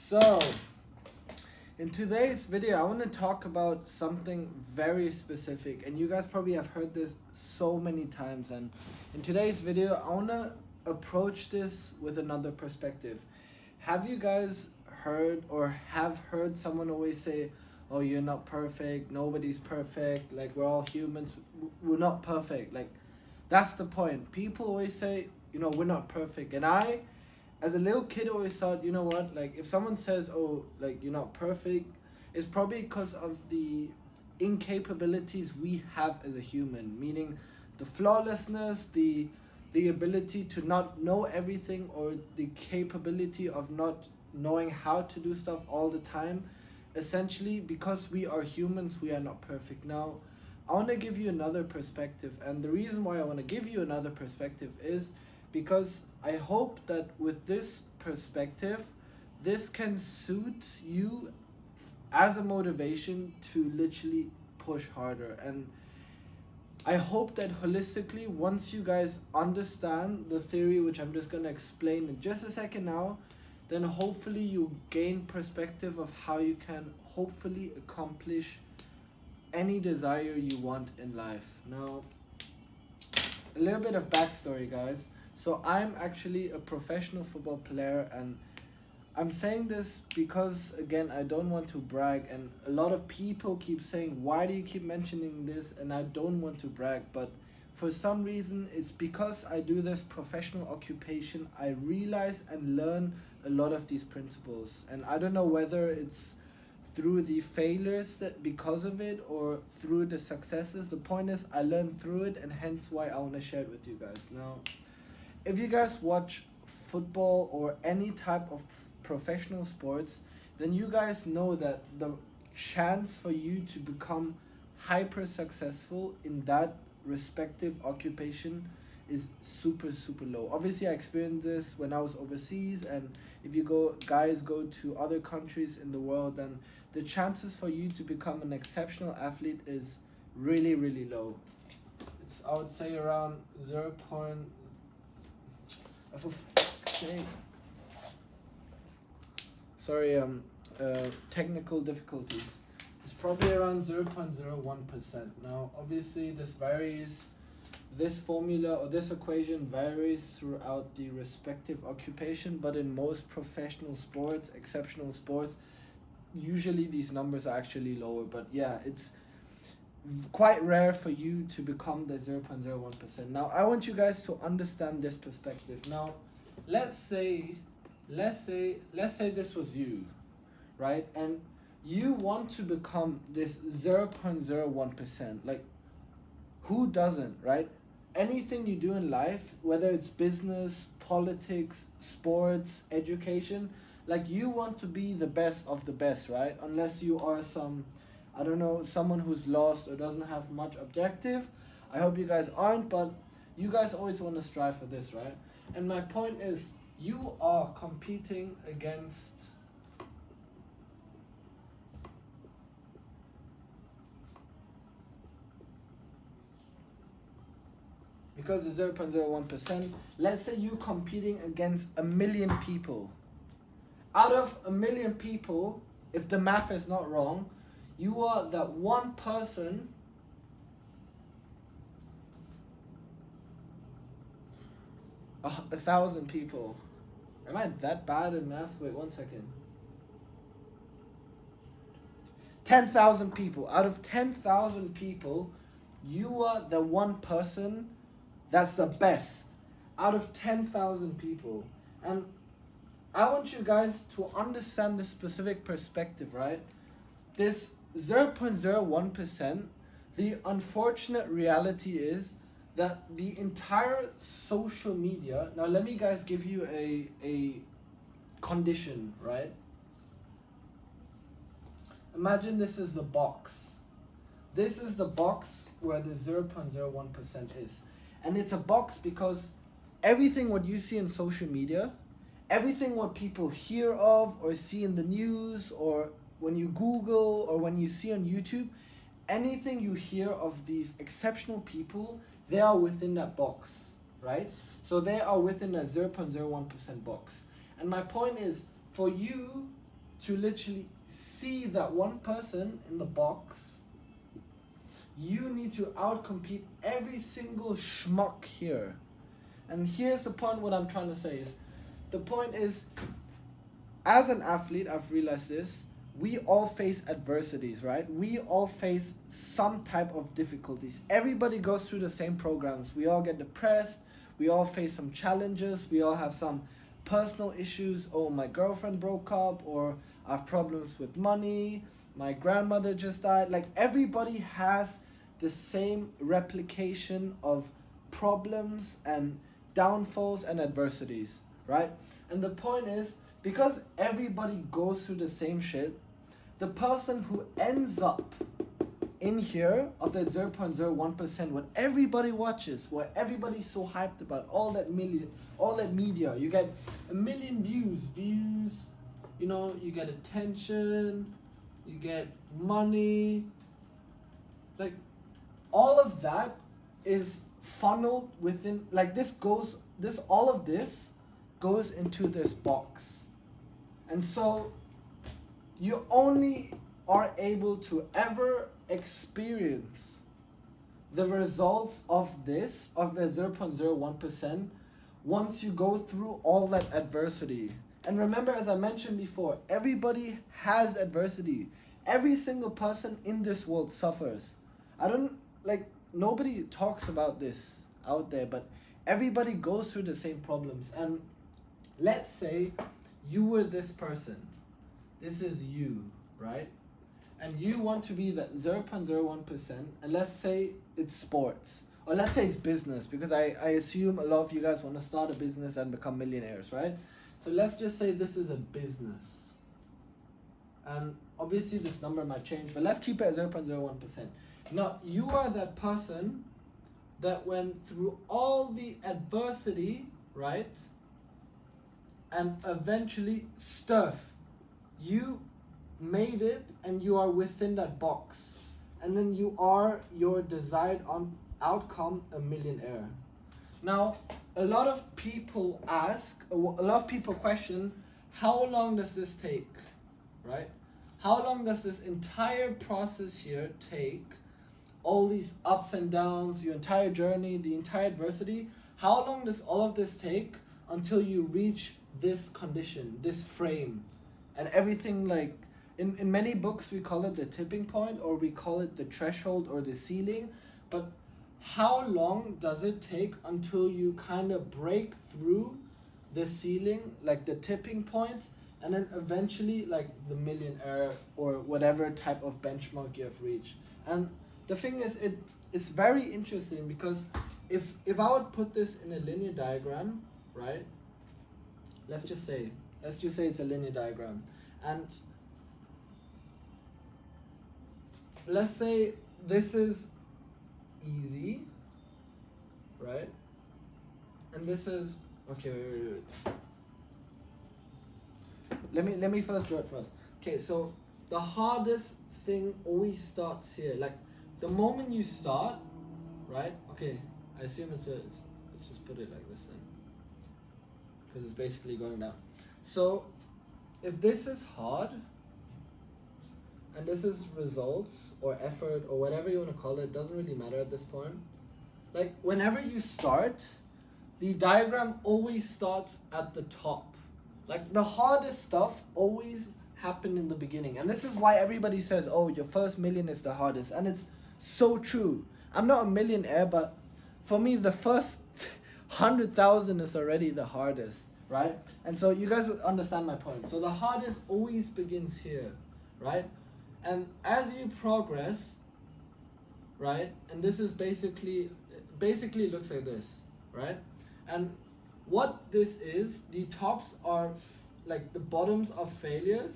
So, in today's video, I want to talk about something very specific, and you guys probably have heard this so many times. And in today's video, I want to approach this with another perspective. Have you guys heard or have heard someone always say, "Oh, you're not perfect, nobody's perfect, like we're all humans, we're not perfect." Like, that's the point. People always say, we're not perfect. And I, as a little kid, always thought, you know what, like if someone says, "Oh, like you're not perfect," it's probably because of the incapabilities we have as a human, meaning the flawlessness, the ability to not know everything, or the capability of not knowing how to do stuff all the time. Essentially, because we are humans, we are not perfect. Now, I want to give you another perspective, and the reason why I want to give you another perspective is because I hope that with this perspective, this can suit you as a motivation to literally push harder. And I hope that holistically, once you guys understand the theory, which I'm just going to explain in just a second now, then hopefully you gain perspective of how you can hopefully accomplish any desire you want in life. Now, a little bit of backstory, guys. So I'm actually a professional football player, and I'm saying this because, again, I don't want to brag, and a lot of people keep saying, "Why do you keep mentioning this?" And I don't want to brag, but for some reason, it's because I do this professional occupation, I realize and learn a lot of these principles. And I don't know whether it's through the failures that because of it, or through the successes. The point is, I learned through it, and hence why I want to share it with you guys. Now, if you guys watch football or any type of professional sports, then you guys know that the chance for you to become hyper successful in that respective occupation is super low. Obviously, I experienced this when I was overseas, and if you guys go to other countries in the world, then the chances for you to become an exceptional athlete is really low. It's, I would say, around 0. For fuck's sake. Sorry, technical difficulties. It's probably around 0.01%. Now, obviously, this varies. This formula or this equation varies throughout the respective occupation, but in most professional sports, exceptional sports, usually these numbers are actually lower. But yeah, it's quite rare for you to become the 0.01%. Now, I want you guys to understand this perspective. Now, let's say this was you, right? And you want to become this 0.01%. Like, who doesn't, right? Anything you do in life, whether it's business, politics, sports, education, like, you want to be the best of the best, right? Unless you are someone who's lost or doesn't have much objective. I hope you guys aren't, but you guys always want to strive for this, right? And my point is, you are competing against because it's 0.01%, let's say you competing against 1 million people. Out of 1 million people, if the math is not wrong, you are that one person of 1,000 people. Am I that bad in math? Wait 1 second. 10,000 people. Out of 10,000 people, you are the one person that's the best out of 10,000 people. And I want you guys to understand the specific perspective, right? This 0.01%, the unfortunate reality is that the entire social media, now let me guys give you a condition, right? Imagine this is the box. This is the box where the 0.01% is. And it's a box because everything what you see in social media, everything what people hear of or see in the news, or when you Google or when you see on YouTube, anything you hear of these exceptional people, they are within that box, right? So they are within a 0.01% box. And my point is, for you to literally see that one person in the box, you need to outcompete every single schmuck here. And here's the point, what I'm trying to say is, the point is, as an athlete, I've realized this, we all face adversities, right? We all face some type of difficulties. Everybody goes through the same programs. We all get depressed. We all face some challenges. We all have some personal issues. Oh, my girlfriend broke up, or I have problems with money. My grandmother just died. Like, everybody has the same replication of problems and downfalls and adversities, right? And the point is, because everybody goes through the same shit, the person who ends up in here of that 0.01%, what everybody watches, what everybody's so hyped about, all that media, you get 1 million views, you know, you get attention, you get money, like, all of that is funneled within, like, all of this goes into this box. And so you only are able to ever experience the results of this, of the 0.01%, once you go through all that adversity. And remember, as I mentioned before, everybody has adversity. Every single person in this world suffers. Nobody talks about this out there, but everybody goes through the same problems. And let's say you were this person. This is you, right? And you want to be that 0.01%, and let's say it's sports, or let's say it's business, because I assume a lot of you guys want to start a business and become millionaires, right? So let's just say this is a business. And obviously this number might change, but let's keep it at 0.01%. Now, you are that person that went through all the adversity, right? And eventually, stuff, you made it, and you are within that box. And then you are your desired outcome, a millionaire. Now, a lot of people question, how long does this take, right? How long does this entire process here take? All these ups and downs, your entire journey, the entire adversity, how long does all of this take until you reach this condition, this frame? And everything, like, in many books we call it the tipping point, or we call it the threshold or the ceiling. But how long does it take until you kind of break through the ceiling, like the tipping point, and then eventually like the millionaire or whatever type of benchmark you have reached? And the thing is, it's very interesting, because if I would put this in a linear diagram, right? Let's just say it's a linear diagram, and let's say this is easy, right? And this is okay. Wait. Let me first draw it first. Okay, so the hardest thing always starts here. Like, the moment you start, right? Okay, I assume let's just put it like this then, because it's basically going down. So if this is hard, and this is results or effort or whatever you want to call it, doesn't really matter at this point. Like, whenever you start, the diagram always starts at the top. Like, the hardest stuff always happened in the beginning. And this is why everybody says, oh, your first million is the hardest. And it's so true. I'm not a millionaire, but for me, the first 100,000 is already the hardest, right? And so you guys will understand my point. So the hardest always begins here, right? And as you progress, right, and this is basically it looks like this, right? And what this is, the tops are like the bottoms are failures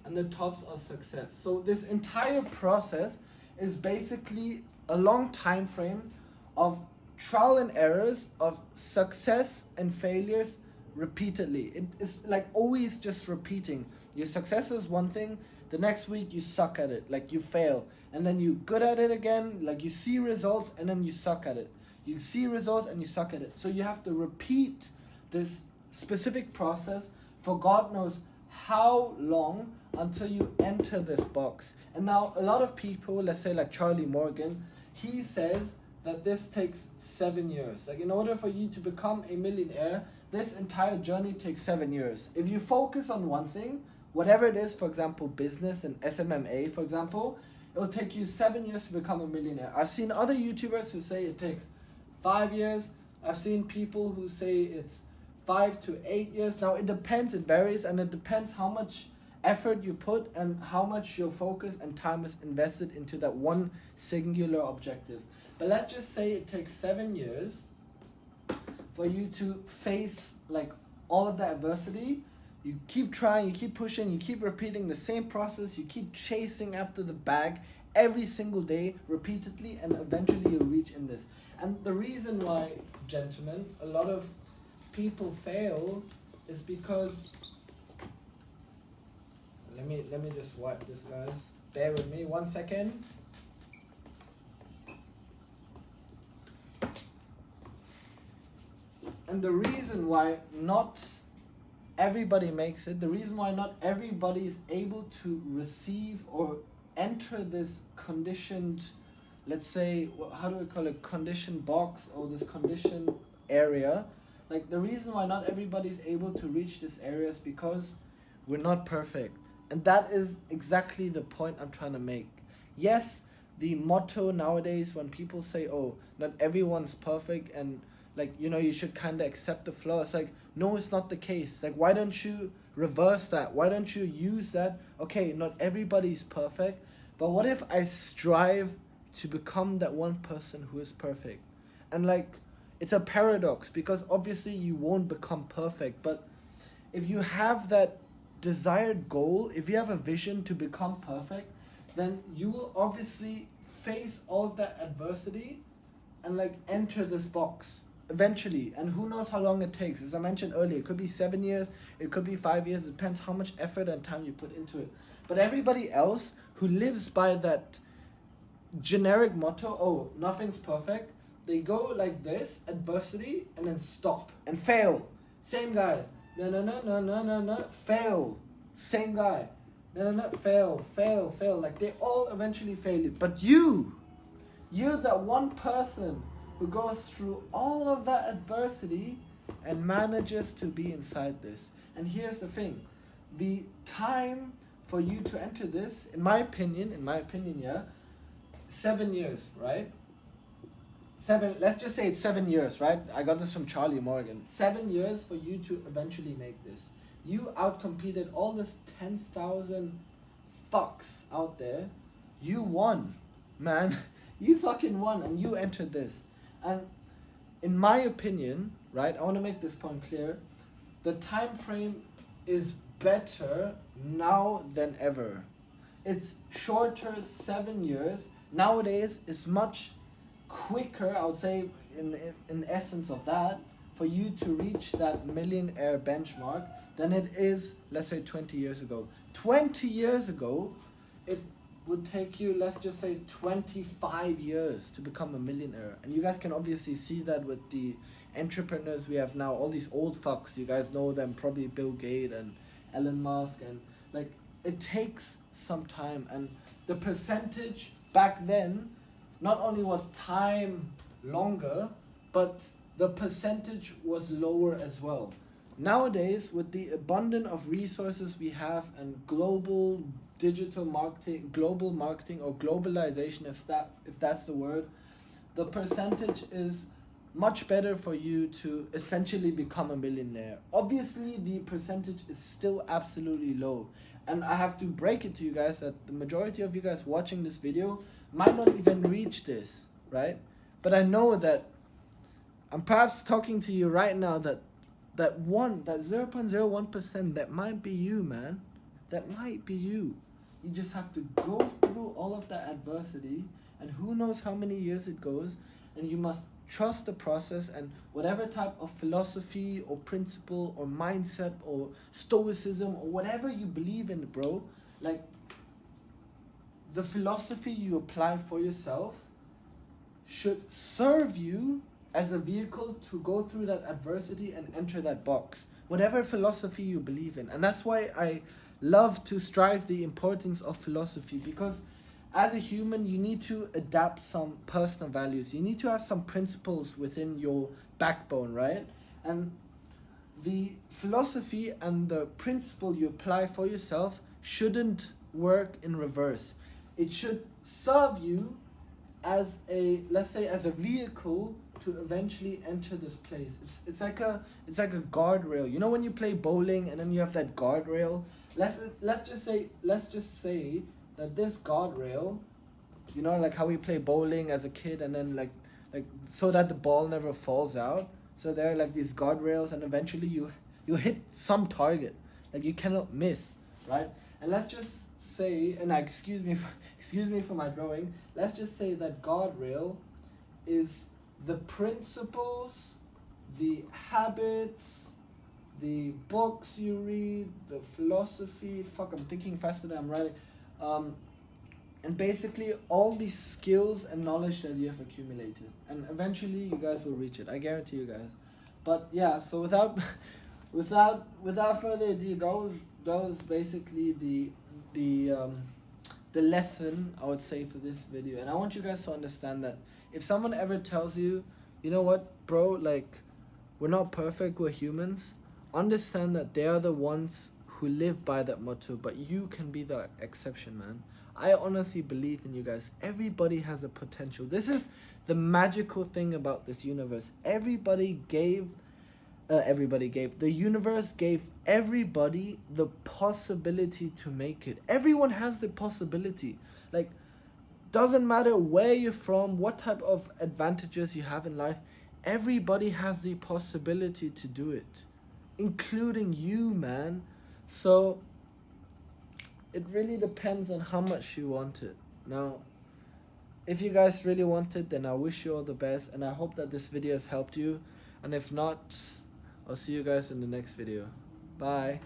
and the tops are success. So this entire process is basically a long time frame of trial and errors, of success and failures repeatedly. It is like always just repeating. Your success is one thing, the next week you suck at it, like you fail, and then you good at it again, like you see results and then you suck at it. You see results and you suck at it. So you have to repeat this specific process for God knows how long until you enter this box. And now a lot of people, let's say like Charlie Morgan, he says that this takes 7 years. Like in order for you to become a millionaire, this entire journey takes 7 years. If you focus on one thing, whatever it is, for example, business and SMMA, for example, it will take you 7 years to become a millionaire. I've seen other YouTubers who say it takes 5 years. I've seen people who say it's 5 to 8 years. Now it depends, it varies, and it depends how much effort you put and how much your focus and time is invested into that one singular objective. But let's just say it takes 7 years for you to face like all of the adversity. You keep trying, you keep pushing, you keep repeating the same process, you keep chasing after the bag every single day repeatedly, and eventually you'll reach in this. And the reason why, gentlemen, a lot of people fail is because let me just wipe this, guys. Bear with me 1 second. And the reason why not everybody makes it, the reason why not everybody is able to receive or enter this conditioned, let's say, how do we call it, conditioned box, or this conditioned area, like the reason why not everybody is able to reach this area is because we're not perfect. And that is exactly the point I'm trying to make. Yes, the motto nowadays when people say, oh, not everyone's perfect, and like, you know, you should kind of accept the flaw. It's like, no, it's not the case. Like, why don't you reverse that? Why don't you use that? Okay, not everybody's perfect, but what if I strive to become that one person who is perfect? And like, it's a paradox, because obviously you won't become perfect, but if you have that desired goal, if you have a vision to become perfect, then you will obviously face all of that adversity and like enter this box eventually. And who knows how long it takes. As I mentioned earlier, it could be 7 years, it could be 5 years, it depends how much effort and time you put into it. But everybody else who lives by that generic motto, oh, nothing's perfect, they go like this, adversity, and then stop and fail. Same guy. No, fail. Same guy. No, fail. Like they all eventually fail. But you're that one person who goes through all of that adversity and manages to be inside this. And here's the thing. The time for you to enter this, in my opinion, yeah, 7 years, right? Let's just say it's 7 years, right? I got this from Charlie Morgan. 7 years for you to eventually make this. You outcompeted all this 10,000 fucks out there. You won, man. You fucking won, and you entered this. And in my opinion, right, I want to make this point clear. The time frame is better now than ever. It's shorter, 7 years. Nowadays, it's much quicker, I would say, in essence of that, for you to reach that millionaire benchmark than it is, let's say, 20 years ago. 20 years ago, it would take you, let's just say, 25 years to become a millionaire. And you guys can obviously see that with the entrepreneurs we have now, all these old fucks, you guys know them, probably Bill Gates and Elon Musk, and like, it takes some time. And the percentage back then, not only was time longer, but the percentage was lower as well. Nowadays, with the abundance of resources we have and global digital marketing, global marketing, or globalization, if that's the word, the percentage is much better for you to essentially become a millionaire. Obviously, the percentage is still absolutely low. And I have to break it to you guys that the majority of you guys watching this video might not even reach this, right? But I know that I'm perhaps talking to you right now that 0.01%, that might be you, man. That might be you. You just have to go through all of that adversity, and who knows how many years it goes, and you must trust the process. And whatever type of philosophy or principle or mindset or stoicism or whatever you believe in, bro, like, the philosophy you apply for yourself should serve you as a vehicle to go through that adversity and enter that box. whatever philosophy you believe in. And that's why I love to strive the importance of philosophy, because as a human you need to adapt some personal values. You need to have some principles within your backbone, right? And the philosophy and the principle you apply for yourself shouldn't work in reverse. It should serve you as a, let's say, as a vehicle to eventually enter this place. It's like a guardrail. You know when you play bowling and then you have that guardrail? Let's just say that this guardrail, you know, like how we play bowling as a kid, and then like so that the ball never falls out. So there are like these guardrails, and eventually you hit some target, like you cannot miss, right? And let's just say, and excuse me for my drawing, let's just say that guardrail is the principles, the habits, the books you read, the philosophy, I'm thinking faster than I'm writing, and basically all these skills and knowledge that you have accumulated, and eventually you guys will reach it, I guarantee you guys. But yeah, so without further ado, that was basically the lesson I would say for this video. And I want you guys to understand that if someone ever tells you, you know what, bro, like, we're not perfect, we're humans, understand that they are the ones who live by that motto, but you can be the exception, man. I honestly believe in you guys. Everybody has a potential. This is the magical thing about this universe. The universe gave everybody the possibility to make it. Everyone has the possibility. Like, doesn't matter where you're from, what type of advantages you have in life, everybody has the possibility to do it, including you, man. So it really depends on how much you want it. Now, if you guys really want it, then I wish you all the best, and I hope that this video has helped you. And if not, I'll see you guys in the next video. Bye.